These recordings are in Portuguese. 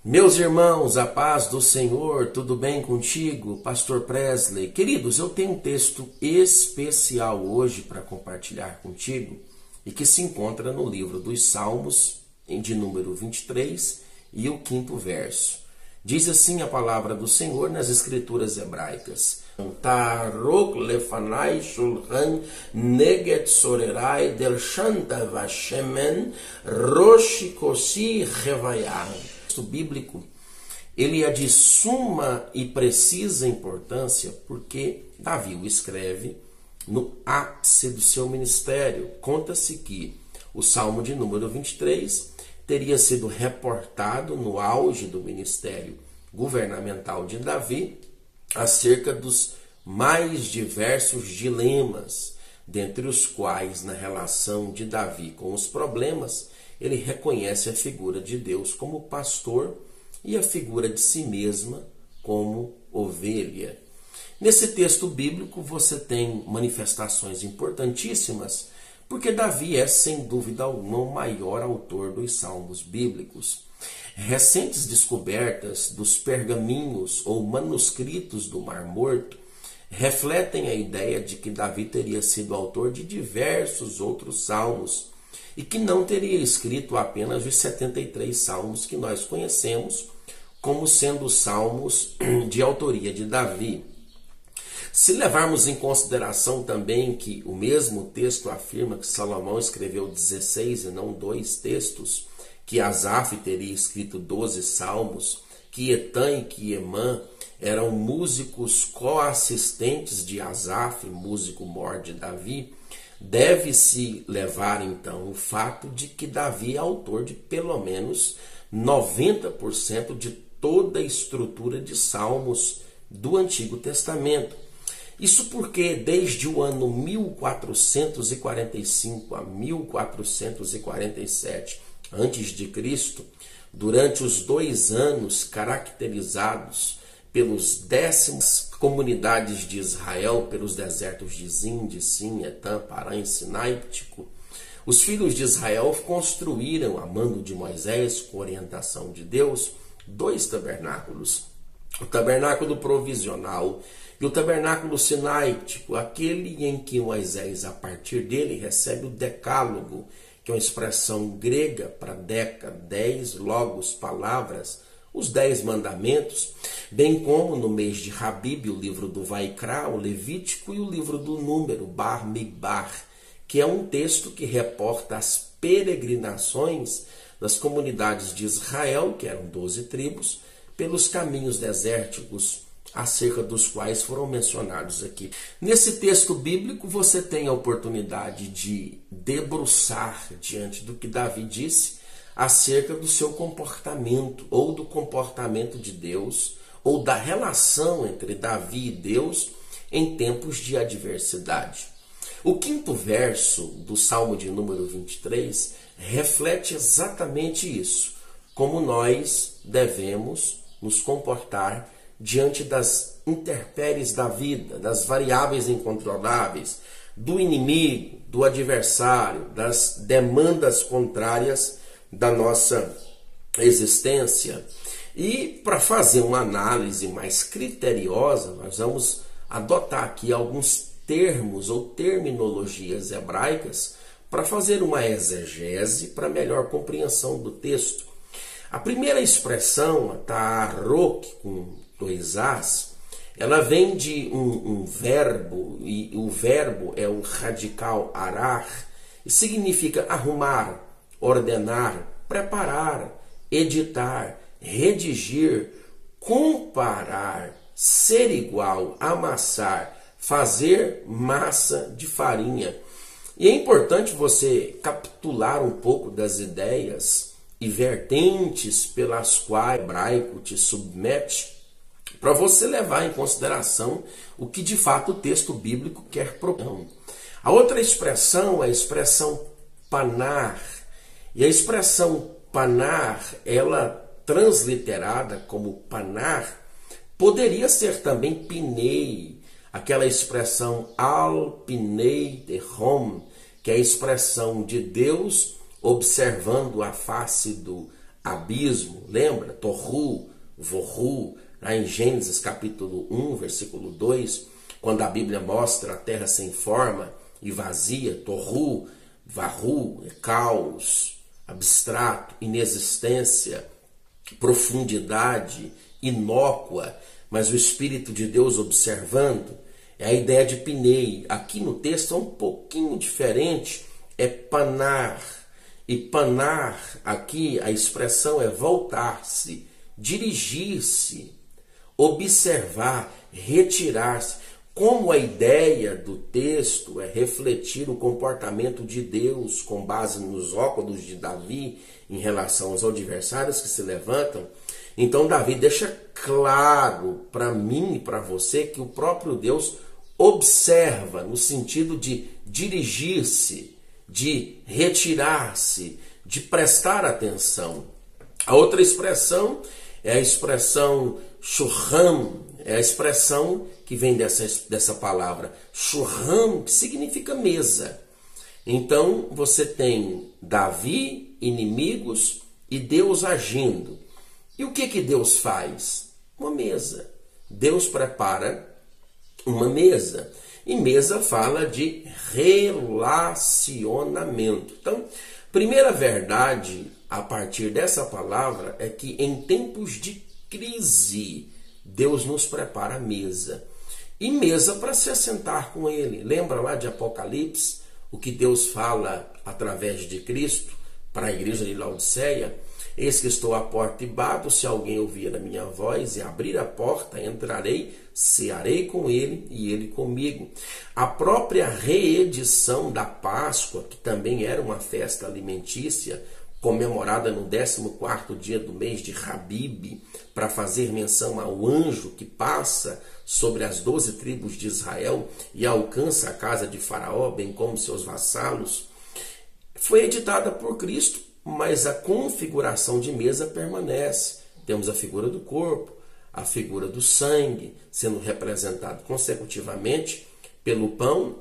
Meus irmãos, a paz do Senhor, tudo bem contigo? Pastor Presley. Queridos, eu tenho um texto especial hoje para compartilhar contigo e que se encontra no livro dos Salmos, de número 23 e o 5º verso. Diz assim a palavra do Senhor nas escrituras hebraicas: Tarok lefanai shulchan neget sorerai del shanta vashemen roshikosi revayah. O texto bíblico ele é de suma e precisa importância porque Davi o escreve no ápice do seu ministério. Conta-se que o Salmo de número 23 teria sido reportado no auge do ministério governamental de Davi acerca dos mais diversos dilemas, dentre os quais, na relação de Davi com os problemas, ele reconhece a figura de Deus como pastor e a figura de si mesma como ovelha. Nesse texto bíblico você tem manifestações importantíssimas, porque Davi é, sem dúvida alguma, o maior autor dos salmos bíblicos. Recentes descobertas dos pergaminhos ou manuscritos do Mar Morto refletem a ideia de que Davi teria sido autor de diversos outros salmos e que não teria escrito apenas os 73 salmos que nós conhecemos como sendo salmos de autoria de Davi. Se levarmos em consideração também que o mesmo texto afirma que Salomão escreveu 16 e não 2 textos, que Asaf teria escrito 12 salmos, que Etã e que Emã eram músicos coassistentes de Asaf, músico mor de Davi, deve-se levar então o fato de que Davi é autor de pelo menos 90% de toda a estrutura de salmos do Antigo Testamento. Isso porque desde o ano 1445 a 1447 a.C., durante os 2 anos caracterizados pelos 10 comunidades de Israel, pelos desertos de Zin, de Sin, Etã, Parã e Sinaítico, os filhos de Israel construíram, a mando de Moisés, com orientação de Deus, 2 tabernáculos. O tabernáculo provisional e o tabernáculo sinaítico, aquele em que Moisés, a partir dele, recebe o decálogo, que é uma expressão grega para deca, 10 logos, palavras, os 10 mandamentos, bem como no mês de Habib, o livro do Vaikra, o Levítico, e o livro do Número, Bar Migbar, que é um texto que reporta as peregrinações das comunidades de Israel, que eram 12 tribos, pelos caminhos desérticos, acerca dos quais foram mencionados aqui. Nesse texto bíblico você tem a oportunidade de debruçar diante do que Davi disse acerca do seu comportamento, ou do comportamento de Deus, ou da relação entre Davi e Deus em tempos de adversidade. O 5º verso do Salmo de número 23 reflete exatamente isso, como nós devemos nos comportar diante das intempéries da vida, das variáveis incontroláveis, do inimigo, do adversário, das demandas contrárias da nossa existência. E para fazer uma análise mais criteriosa, nós vamos adotar aqui alguns termos ou terminologias hebraicas para fazer uma exegese para melhor compreensão do texto. A primeira expressão, a ta'arok, com 2 As, ela vem de um verbo, e o verbo é o radical arar, e significa arrumar, ordenar, preparar, editar, redigir, comparar, ser igual, amassar, fazer massa de farinha. E é importante você capitular um pouco das ideias e vertentes pelas quais o hebraico te submete, para você levar em consideração o que de fato o texto bíblico quer propor. A outra expressão é a expressão panar. E a expressão panar, ela transliterada como panar, poderia ser também pinei, aquela expressão al pinei de Rom, que é a expressão de Deus observando a face do abismo, lembra? Torru, vorru, lá em Gênesis capítulo 1, versículo 2, quando a Bíblia mostra a terra sem forma e vazia, torru, varru, caos, abstrato, inexistência, profundidade, inócua, mas o Espírito de Deus observando. É a ideia de Pinei. Aqui no texto é um pouquinho diferente, é panar. E panar, aqui a expressão é voltar-se, dirigir-se, observar, retirar-se. Como a ideia do texto é refletir o comportamento de Deus com base nos óculos de Davi em relação aos adversários que se levantam, então Davi deixa claro para mim e para você que o próprio Deus observa no sentido de dirigir-se, de retirar-se, de prestar atenção. A outra expressão é a expressão shurram, é a expressão que vem dessa palavra shurram, que significa mesa. Então você tem Davi, inimigos e Deus agindo. E o que Deus faz? Uma mesa. Deus prepara uma mesa. E mesa fala de relacionamento. Então, primeira verdade a partir dessa palavra é que em tempos de crise, Deus nos prepara a mesa. E mesa para se assentar com Ele. Lembra lá de Apocalipse, o que Deus fala através de Cristo para a igreja de Laodiceia? Eis que estou à porta e bato, se alguém ouvir a minha voz e abrir a porta, entrarei, cearei com ele e ele comigo. A própria reedição da Páscoa, que também era uma festa alimentícia, comemorada no 14º dia do mês de Habib, para fazer menção ao anjo que passa sobre as 12 tribos de Israel e alcança a casa de Faraó, bem como seus vassalos, foi editada por Cristo, mas a configuração de mesa permanece. Temos a figura do corpo, a figura do sangue, sendo representado consecutivamente pelo pão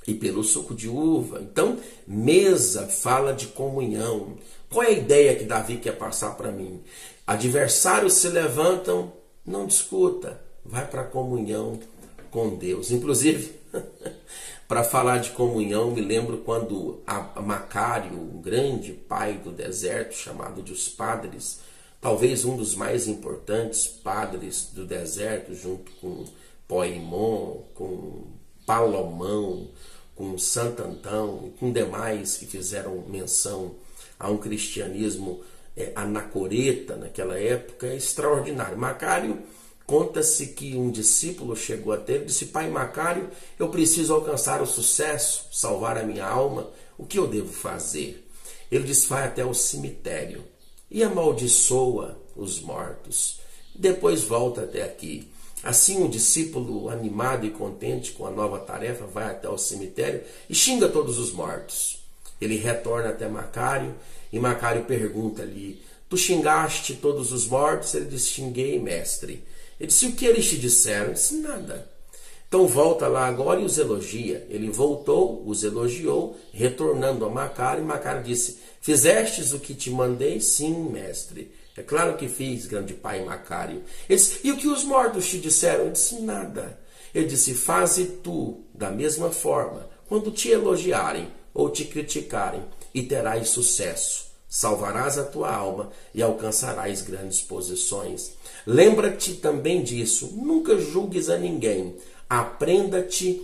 e pelo suco de uva. Então, mesa fala de comunhão. Qual é a ideia que Davi quer passar para mim? Adversários se levantam, não discuta, vai para a comunhão com Deus. Inclusive, para falar de comunhão, me lembro quando Macário, um grande pai do deserto, chamado de os padres, talvez um dos mais importantes padres do deserto, junto com Poimon, com Palomão, com Santo Antão e com demais que fizeram menção a um cristianismo anacoreta naquela época, é extraordinário. Macário, conta-se que um discípulo chegou até ele e disse: Pai Macário, eu preciso alcançar o sucesso, salvar a minha alma, o que eu devo fazer? Ele disse: vai até o cemitério e amaldiçoa os mortos, depois volta até aqui. Assim o discípulo, animado e contente com a nova tarefa, vai até o cemitério e xinga todos os mortos. Ele retorna até Macário e Macário pergunta-lhe: tu xingaste todos os mortos? Ele disse: xinguei, mestre. Ele disse: o que eles te disseram? Ele disse: nada. Então volta lá agora e os elogia. Ele voltou, os elogiou, retornando a Macário, e Macário disse: fizestes o que te mandei? Sim, mestre. É claro que fiz, grande pai Macário. Ele disse: e o que os mortos te disseram? Ele disse: nada. Ele disse: faze tu da mesma forma, quando te elogiarem ou te criticarem, e terás sucesso. Salvarás a tua alma e alcançarás grandes posições. Lembra-te também disso, nunca julgues a ninguém, aprenda-te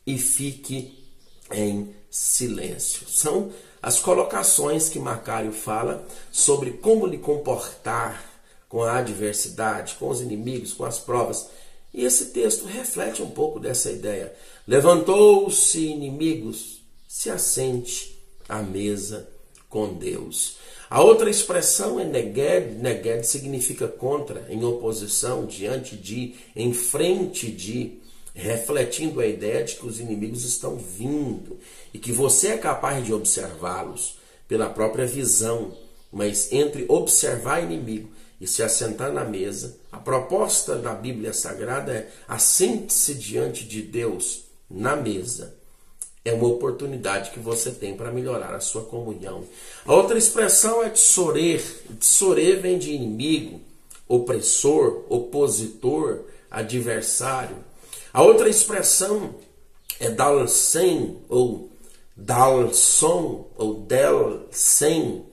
e fique em silêncio. São as colocações que Macário fala sobre como lhe comportar com a adversidade, com os inimigos, com as provas. E esse texto reflete um pouco dessa ideia. Levantou-se inimigos, se assente à mesa com Deus. A outra expressão é neged. Neged significa contra, em oposição, diante de, em frente de, refletindo a ideia de que os inimigos estão vindo e que você é capaz de observá-los pela própria visão. Mas entre observar inimigo e se assentar na mesa, a proposta da Bíblia Sagrada é: assente-se diante de Deus na mesa é uma oportunidade que você tem para melhorar a sua comunhão. A outra expressão é tsorer. Tsorer vem de inimigo, opressor, opositor, adversário. A outra expressão é dalsen, ou dalson, ou delsen.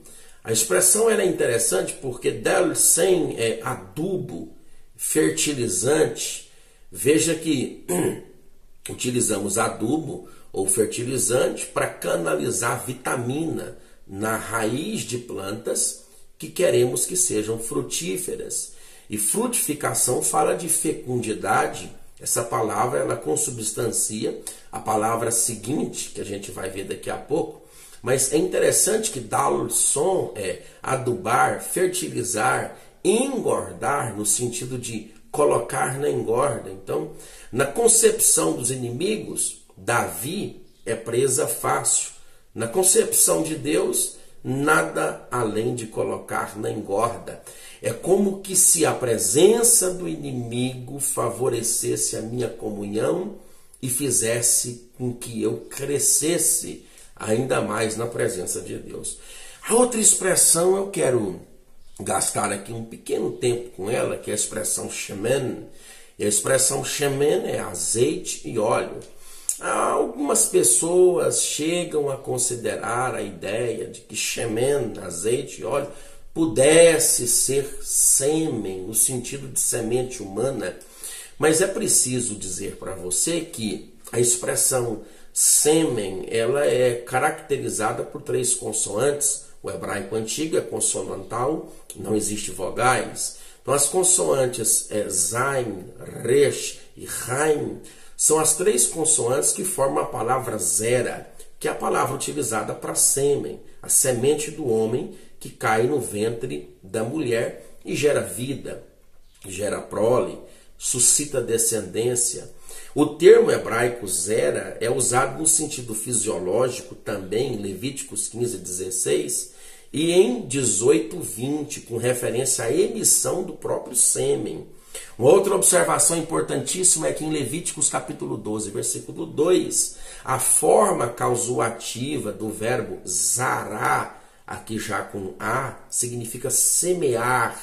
A expressão ela é interessante porque delsen é adubo, fertilizante. Veja que utilizamos adubo ou fertilizante para canalizar vitamina na raiz de plantas que queremos que sejam frutíferas. E frutificação fala de fecundidade. Essa palavra ela consubstancia a palavra seguinte, que a gente vai ver daqui a pouco. Mas é interessante que dalson é adubar, fertilizar, engordar, no sentido de colocar na engorda. Então, na concepção dos inimigos, Davi é presa fácil. Na concepção de Deus, nada além de colocar na engorda. É como que se a presença do inimigo favorecesse a minha comunhão e fizesse com que eu crescesse ainda mais na presença de Deus. A outra expressão eu quero gastar aqui um pequeno tempo com ela, que é a expressão shemen. E a expressão shemen é azeite e óleo. Algumas pessoas chegam a considerar a ideia de que shemen, azeite e óleo, pudesse ser sêmen, no sentido de semente humana. Mas é preciso dizer para você que a expressão sêmen, ela é caracterizada por 3 consoantes. O hebraico antigo é consonantal, não existe vogais. Então as consoantes zain, resh e rain são as 3 consoantes que formam a palavra zera, que é a palavra utilizada para sêmen, a semente do homem que cai no ventre da mulher e gera vida, gera prole, suscita descendência. O termo hebraico zera é usado no sentido fisiológico também em Levíticos 15:16 e em 18:20, com referência à emissão do próprio sêmen. Uma outra observação importantíssima é que em Levíticos capítulo 12, versículo 2, a forma causativa do verbo zará, aqui já com A, significa semear.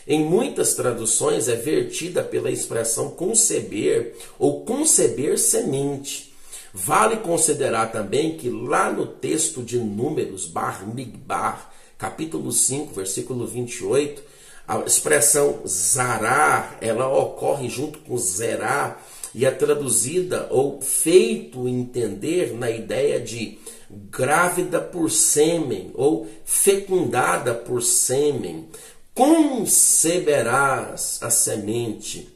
Em muitas traduções é vertida pela expressão conceber ou conceber semente. Vale considerar também que lá no texto de Números, Bar Migbar, capítulo 5, versículo 28, a expressão zará, ela ocorre junto com zerá e é traduzida ou feito entender na ideia de grávida por sêmen ou fecundada por sêmen. Conceberás a semente.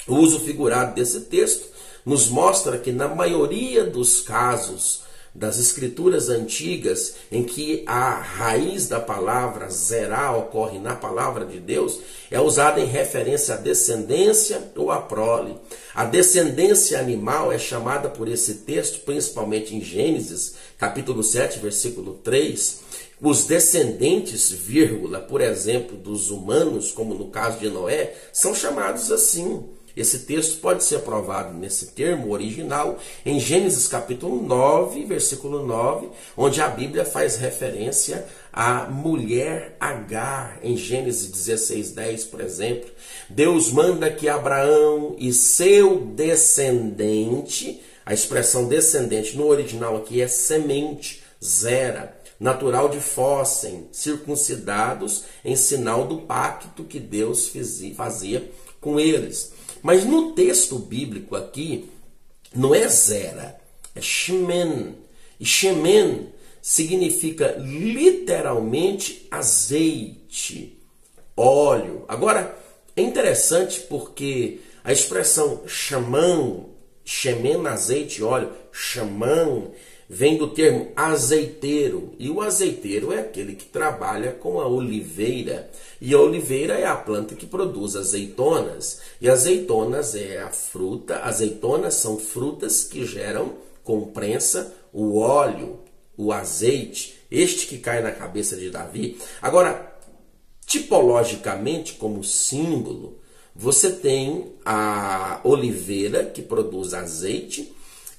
O uso figurado desse texto nos mostra que na maioria dos casos das escrituras antigas em que a raiz da palavra zerá ocorre na palavra de Deus, é usada em referência à descendência ou à prole. A descendência animal é chamada por esse texto, principalmente em Gênesis, capítulo 7, versículo 3, os descendentes, vírgula, por exemplo, dos humanos, como no caso de Noé, são chamados assim. Esse texto pode ser provado nesse termo original em Gênesis capítulo 9, versículo 9, onde a Bíblia faz referência à mulher Agar, em Gênesis 16, 10, por exemplo. Deus manda que Abraão e seu descendente, a expressão descendente no original aqui é semente, zera, natural de fósseis, circuncidados em sinal do pacto que Deus fazia com eles. Mas no texto bíblico aqui, não é zera, é shemen. E shemen significa literalmente azeite, óleo. Agora, é interessante porque a expressão chamão, shemen, azeite, óleo, chamão, vem do termo azeiteiro, e o azeiteiro é aquele que trabalha com a oliveira, e a oliveira é a planta que produz azeitonas, e azeitonas é a fruta, azeitonas são frutas que geram com prensa o óleo, o azeite, este que cai na cabeça de Davi. Agora, tipologicamente, como símbolo, você tem a oliveira que produz azeite,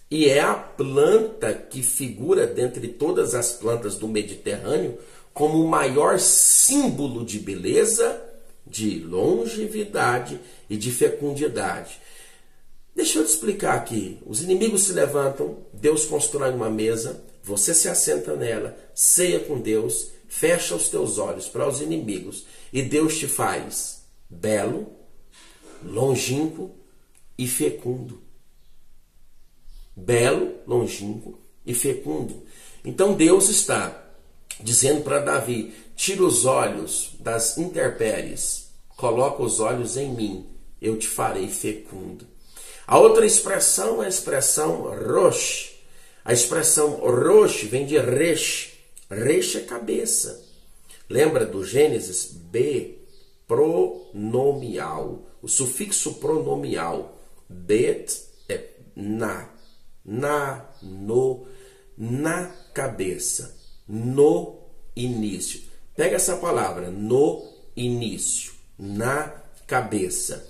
e é a planta que figura dentre todas as plantas do Mediterrâneo como o maior símbolo de beleza, de longevidade e de fecundidade. Deixa eu te explicar aqui. Os inimigos se levantam, Deus constrói uma mesa, você se assenta nela, ceia com Deus, fecha os teus olhos para os inimigos e Deus te faz belo, longínquo e fecundo. Belo, longínquo e fecundo. Então Deus está dizendo para Davi: tira os olhos das intempéries, coloca os olhos em mim, eu te farei fecundo. A outra expressão é a expressão rosh. A expressão rosh vem de resh. Resh é cabeça. Lembra do Gênesis? B, pronomial. O sufixo pronomial. Bet é na. Na, no, na cabeça. No início. Pega essa palavra, no início. Na cabeça.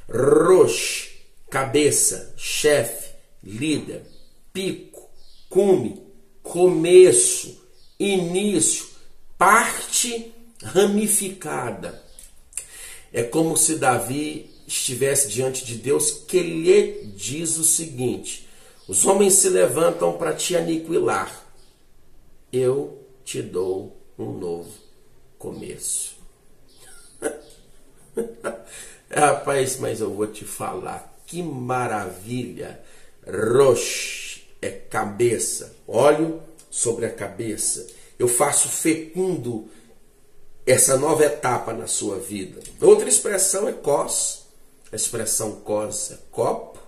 Rosh, cabeça, chefe, líder, pico, cume, começo, início, parte ramificada. É como se Davi estivesse diante de Deus, que lhe diz o seguinte: os homens se levantam para te aniquilar, eu te dou um novo começo. Rapaz, mas eu vou te falar, que maravilha. Rosh é cabeça, óleo sobre a cabeça. Eu faço fecundo essa nova etapa na sua vida. Outra expressão é kos. A expressão kos é copo.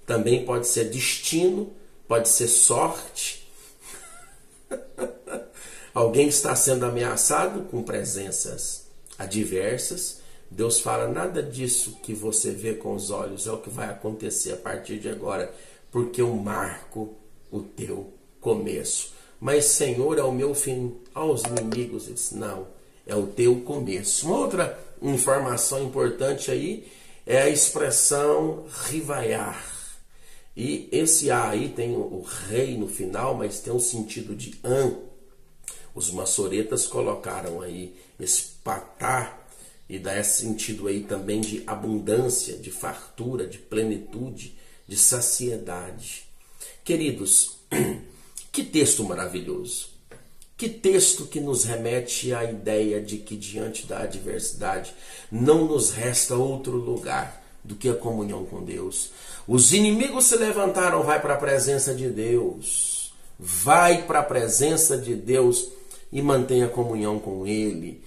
Também pode ser destino, pode ser sorte. Alguém está sendo ameaçado com presenças adversas. Deus fala: nada disso que você vê com os olhos é o que vai acontecer a partir de agora, porque eu marco o teu começo. Mas, Senhor, é o meu fim aos inimigos. Ele disse: não, é o teu começo. Uma outra informação importante aí é a expressão rivaiar. E esse A aí tem o rei no final, mas tem um sentido de an. Os maçoretas colocaram aí esse patá e dá esse sentido aí também de abundância, de fartura, de plenitude, de saciedade. Queridos, que texto maravilhoso. Que texto que nos remete à ideia de que diante da adversidade não nos resta outro lugar do que a comunhão com Deus. Os inimigos se levantaram, vai para a presença de Deus. Vai para a presença de Deus e mantenha comunhão com Ele.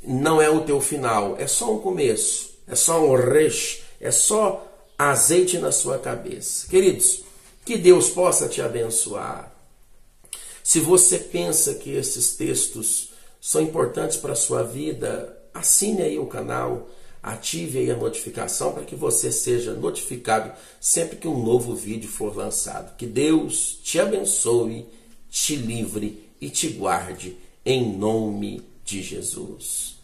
Não é o teu final, é só um começo, é só um resh, é só azeite na sua cabeça. Queridos, que Deus possa te abençoar. Se você pensa que esses textos são importantes para a sua vida, assine aí o canal, ative aí a notificação para que você seja notificado sempre que um novo vídeo for lançado. Que Deus te abençoe, te livre e te guarde em nome de Jesus.